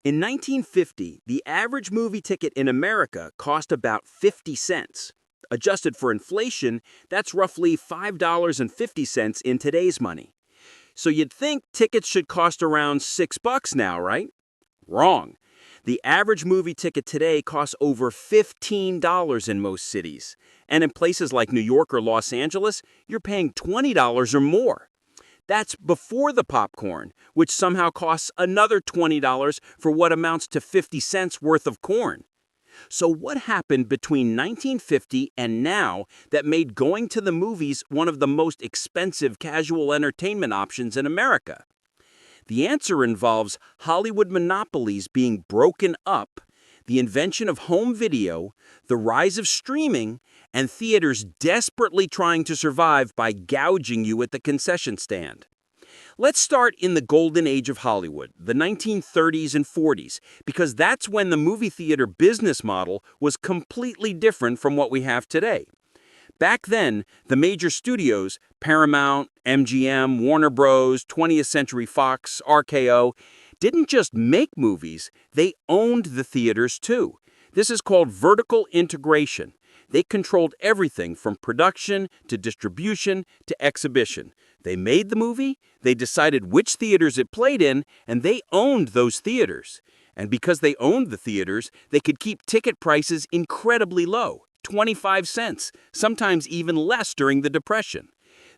In 1950, the average movie ticket in America cost about 50 cents. Adjusted for inflation, that's roughly $5.50 in today's money. So you'd think tickets should cost around $6 now, right? Wrong. The average movie ticket today costs over $15 in most cities. And in places like New York or Los Angeles, you're paying $20 or more. That's before the popcorn, which somehow costs another $20 for what amounts to 50 cents worth of corn. So what happened between 1950 and now that made going to the movies one of the most expensive casual entertainment options in America? The answer involves Hollywood monopolies being broken up, the invention of home video, the rise of streaming, and theaters desperately trying to survive by gouging you at the concession stand. Let's start in the golden age of Hollywood, the 1930s and 40s, because that's when the movie theater business model was completely different from what we have today. Back then, the major studios, Paramount, MGM, Warner Bros., 20th Century Fox, RKO, didn't just make movies, they owned the theaters too. This is called vertical integration. They controlled everything from production to distribution to exhibition. They made the movie, they decided which theaters it played in, and they owned those theaters. And because they owned the theaters, they could keep ticket prices incredibly low, 25 cents, sometimes even less during the Depression.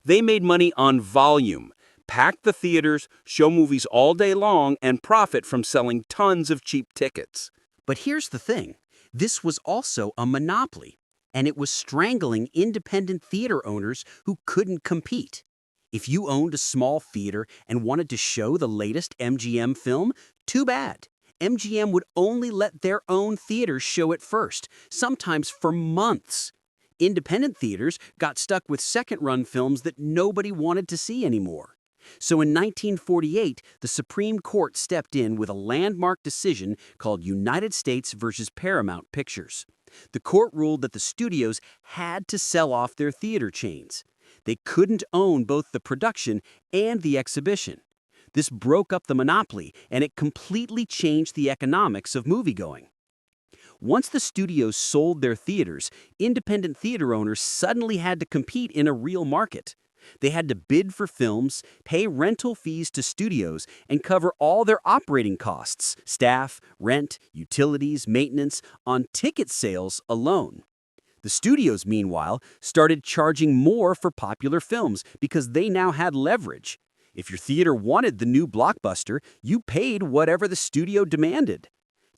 They made money on volume, pack the theaters, show movies all day long, and profit from selling tons of cheap tickets. But here's the thing. This was also a monopoly, and it was strangling independent theater owners who couldn't compete. If you owned a small theater and wanted to show the latest MGM film, too bad. MGM would only let their own theaters show it first, sometimes for months. Independent theaters got stuck with second-run films that nobody wanted to see anymore. So in 1948, the Supreme Court stepped in with a landmark decision called United States versus Paramount Pictures. The court ruled that the studios had to sell off their theater chains. They couldn't own both the production and the exhibition. This broke up the monopoly, and it completely changed the economics of moviegoing. Once the studios sold their theaters, independent theater owners suddenly had to compete in a real market. They had to bid for films, pay rental fees to studios, and cover all their operating costs, staff, rent, utilities, maintenance, on ticket sales alone. The studios, meanwhile, started charging more for popular films because they now had leverage. If your theater wanted the new blockbuster, you paid whatever the studio demanded.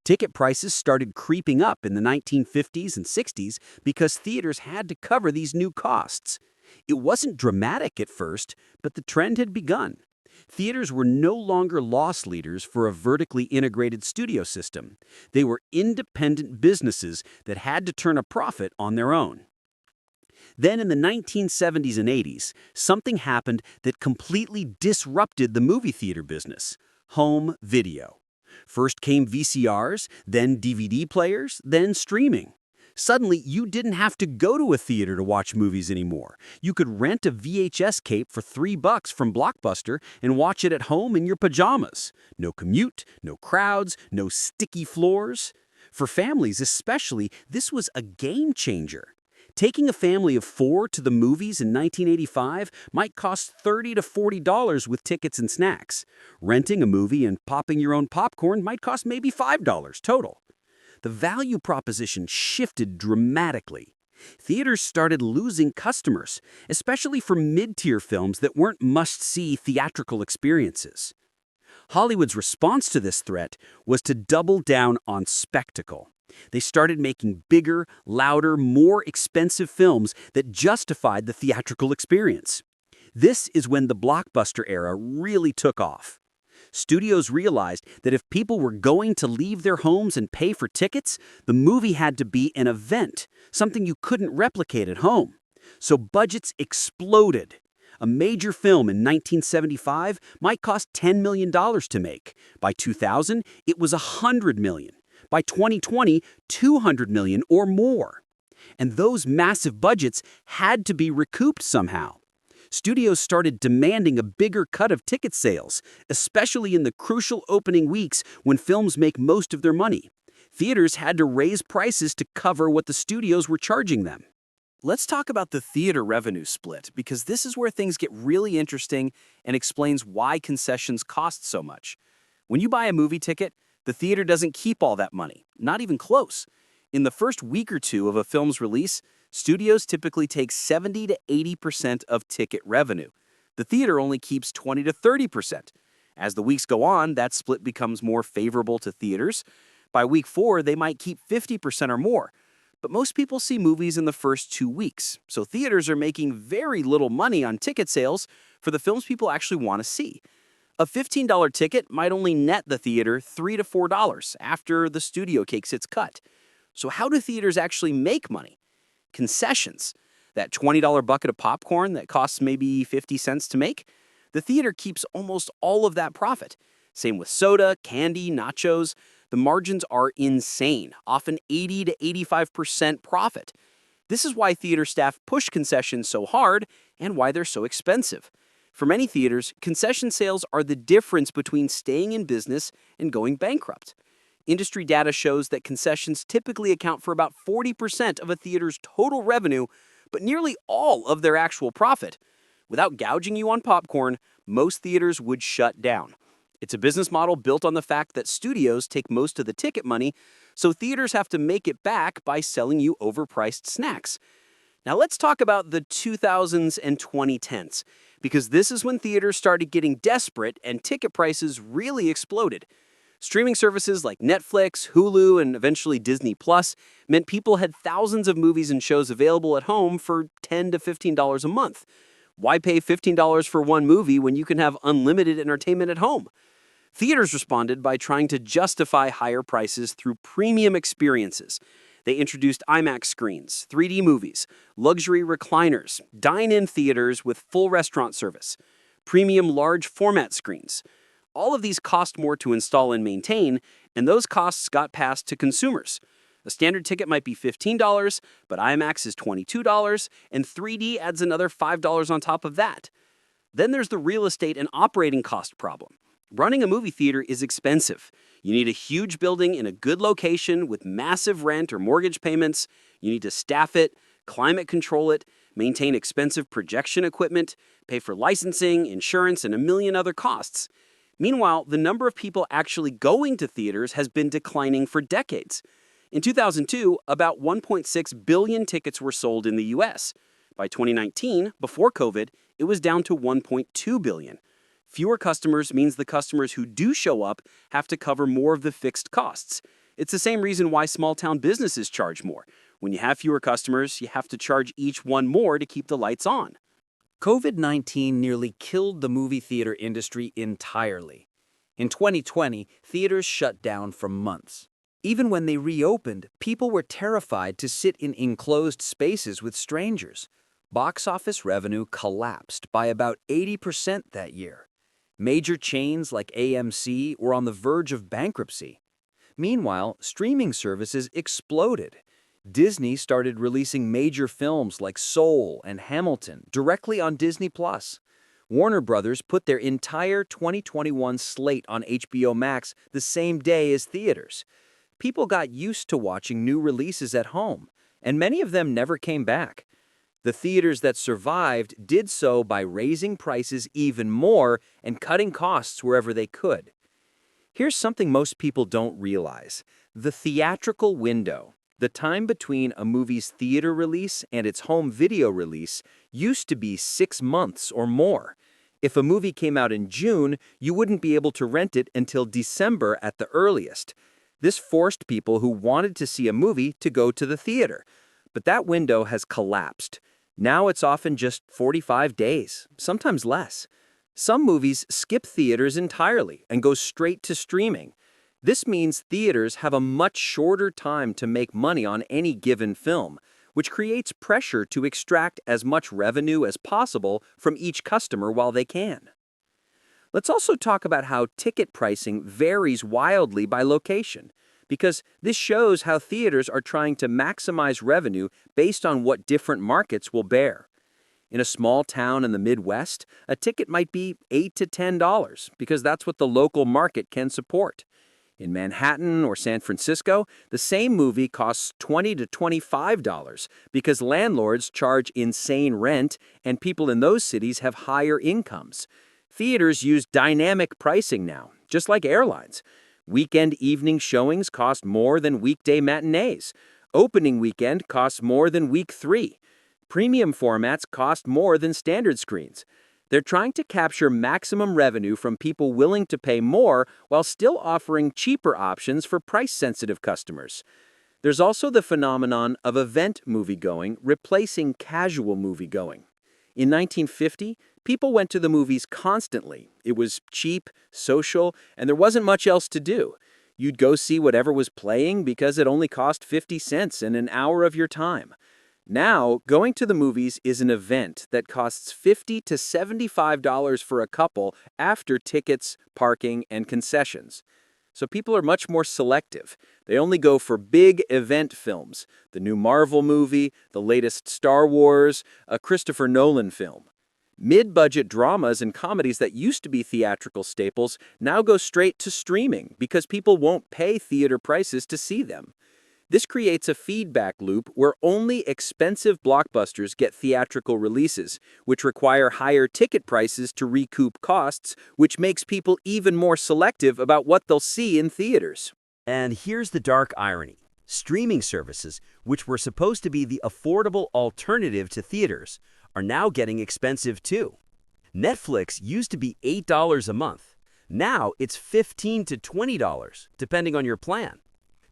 Ticket prices started creeping up in the 1950s and 60s because theaters had to cover these new costs. It wasn't dramatic at first, but the trend had begun. Theaters were no longer loss leaders for a vertically integrated studio system. They were independent businesses that had to turn a profit on their own. Then in the 1970s and 80s, something happened that completely disrupted the movie theater business: home video. First came VCRs, then DVD players, then streaming. Suddenly, you didn't have to go to a theater to watch movies anymore. You could rent a VHS cape for $3 from Blockbuster and watch it at home in your pajamas. No commute, no crowds, no sticky floors. For families especially, this was a game changer. Taking a family of 4 to the movies in 1985 might cost $30 to $40 with tickets and snacks. Renting a movie and popping your own popcorn might cost maybe $5 total. The value proposition shifted dramatically. Theaters started losing customers, especially for mid-tier films that weren't must-see theatrical experiences. Hollywood's response to this threat was to double down on spectacle. They started making bigger, louder, more expensive films that justified the theatrical experience. This is when the blockbuster era really took off. Studios realized that if people were going to leave their homes and pay for tickets, the movie had to be an event, something you couldn't replicate at home. So budgets exploded. A major film in 1975 might cost $10 million to make. By 2000, it was $100 million. By 2020, $200 million or more. And those massive budgets had to be recouped somehow. studios started demanding a bigger cut of ticket sales, especially in the crucial opening weeks when films make most of their money. Theaters had to raise prices to cover what the studios were charging them. Let's talk about the theater revenue split, because this is where things get really interesting and explains why concessions cost so much. When you buy a movie ticket, the theater doesn't keep all that money, not even close. In the first week or two of a film's release, studios typically take 70 to 80% of ticket revenue. The theater only keeps 20 to 30%. As the weeks go on, that split becomes more favorable to theaters. By week 4, they might keep 50% or more. But most people see movies in the first 2 weeks, so theaters are making very little money on ticket sales for the films people actually want to see. A $15 ticket might only net the theater $3 to $4 after the studio takes its cut. So how do theaters actually make money? Concessions, that $20 bucket of popcorn that costs maybe 50 cents to make, the theater keeps almost all of that profit. Same with soda, candy, nachos. The margins are insane, often 80 to 85% profit. This is why theater staff push concessions so hard and why they're so expensive. For many theaters, concession sales are the difference between staying in business and going bankrupt. Industry data shows that concessions typically account for about 40% of a theater's total revenue, but nearly all of their actual profit. Without gouging you on popcorn, most theaters would shut down. It's a business model built on the fact that studios take most of the ticket money, so theaters have to make it back by selling you overpriced snacks. Now let's talk about the 2000s and 2010s, because this is when theaters started getting desperate and ticket prices really exploded. Streaming services like Netflix, Hulu, and eventually Disney Plus meant people had thousands of movies and shows available at home for $10 to $15 a month. Why pay $15 for one movie when you can have unlimited entertainment at home? Theaters responded by trying to justify higher prices through premium experiences. They introduced IMAX screens, 3D movies, luxury recliners, dine-in theaters with full restaurant service, premium large format screens. All of these cost more to install and maintain, and those costs got passed to consumers. A standard ticket might be $15, but IMAX is $22, and 3D adds another $5 on top of that. Then there's the real estate and operating cost problem. Running a movie theater is expensive. You need a huge building in a good location with massive rent or mortgage payments. You need to staff it, climate control it, maintain expensive projection equipment, pay for licensing, insurance, and a million other costs. Meanwhile, the number of people actually going to theaters has been declining for decades. In 2002, about 1.6 billion tickets were sold in the US. By 2019, before COVID, it was down to 1.2 billion. Fewer customers means the customers who do show up have to cover more of the fixed costs. It's the same reason why small-town businesses charge more. When you have fewer customers, you have to charge each one more to keep the lights on. COVID-19 nearly killed the movie theater industry entirely. In 2020, theaters shut down for months. Even when they reopened, people were terrified to sit in enclosed spaces with strangers. Box office revenue collapsed by about 80% that year. Major chains like AMC were on the verge of bankruptcy. Meanwhile, streaming services exploded. Disney started releasing major films like Soul and Hamilton directly on Disney+. Warner Brothers put their entire 2021 slate on HBO Max the same day as theaters. People got used to watching new releases at home, and many of them never came back. The theaters that survived did so by raising prices even more and cutting costs wherever they could. Here's something most people don't realize. The theatrical window, the time between a movie's theater release and its home video release, used to be 6 months or more. If a movie came out in June, you wouldn't be able to rent it until December at the earliest. This forced people who wanted to see a movie to go to the theater. But that window has collapsed. Now it's often just 45 days, sometimes less. Some movies skip theaters entirely and go straight to streaming. This means theaters have a much shorter time to make money on any given film, which creates pressure to extract as much revenue as possible from each customer while they can. Let's also talk about how ticket pricing varies wildly by location, because this shows how theaters are trying to maximize revenue based on what different markets will bear. In a small town in the Midwest, a ticket might be $8 to $10 because that's what the local market can support. In Manhattan or San Francisco, the same movie costs $20 to $25 because landlords charge insane rent and people in those cities have higher incomes. Theaters use dynamic pricing now, just like airlines. Weekend evening showings cost more than weekday matinees. Opening weekend costs more than week 3. Premium formats cost more than standard screens. They're trying to capture maximum revenue from people willing to pay more while still offering cheaper options for price-sensitive customers. There's also the phenomenon of event moviegoing replacing casual moviegoing. In 1950, people went to the movies constantly. It was cheap, social, and there wasn't much else to do. You'd go see whatever was playing because it only cost 50 cents and an hour of your time. Now, going to the movies is an event that costs $50 to $75 for a couple after tickets, parking, and concessions. So people are much more selective. They only go for big event films, the new Marvel movie, the latest Star Wars, a Christopher Nolan film. Mid-budget dramas and comedies that used to be theatrical staples now go straight to streaming because people won't pay theater prices to see them. This creates a feedback loop where only expensive blockbusters get theatrical releases, which require higher ticket prices to recoup costs, which makes people even more selective about what they'll see in theaters. And here's the dark irony. Streaming services, which were supposed to be the affordable alternative to theaters, are now getting expensive too. Netflix used to be $8 a month. Now it's $15 to $20, depending on your plan.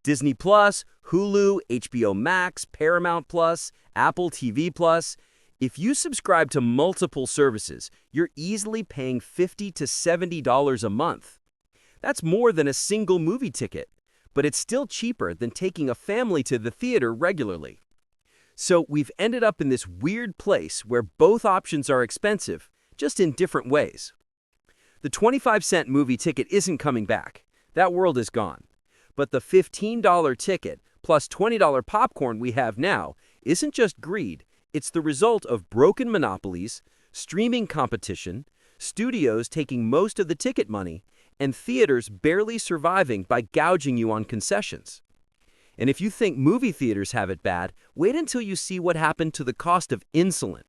Disney Plus, Hulu, HBO Max, Paramount Plus, Apple TV Plus. If you subscribe to multiple services, you're easily paying $50 to $70 a month. That's more than a single movie ticket, but it's still cheaper than taking a family to the theater regularly. So we've ended up in this weird place where both options are expensive, just in different ways. The 25-cent movie ticket isn't coming back. That world is gone. But the $15 ticket plus $20 popcorn we have now isn't just greed, it's the result of broken monopolies, streaming competition, studios taking most of the ticket money, and theaters barely surviving by gouging you on concessions. And if you think movie theaters have it bad, wait until you see what happened to the cost of insulin,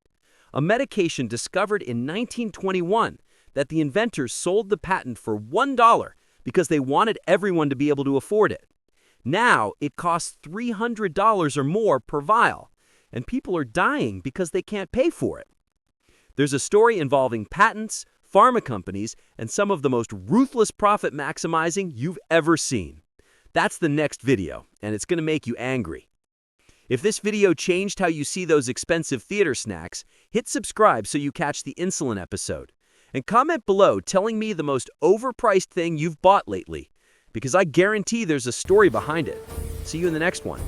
a medication discovered in 1921 that the inventors sold the patent for $1 because they wanted everyone to be able to afford it. Now, it costs $300 or more per vial, and people are dying because they can't pay for it. There's a story involving patents, pharma companies, and some of the most ruthless profit maximizing you've ever seen. That's the next video, and it's going to make you angry. If this video changed how you see those expensive theater snacks, hit subscribe so you catch the insulin episode. And comment below telling me the most overpriced thing you've bought lately, because I guarantee there's a story behind it. See you in the next one.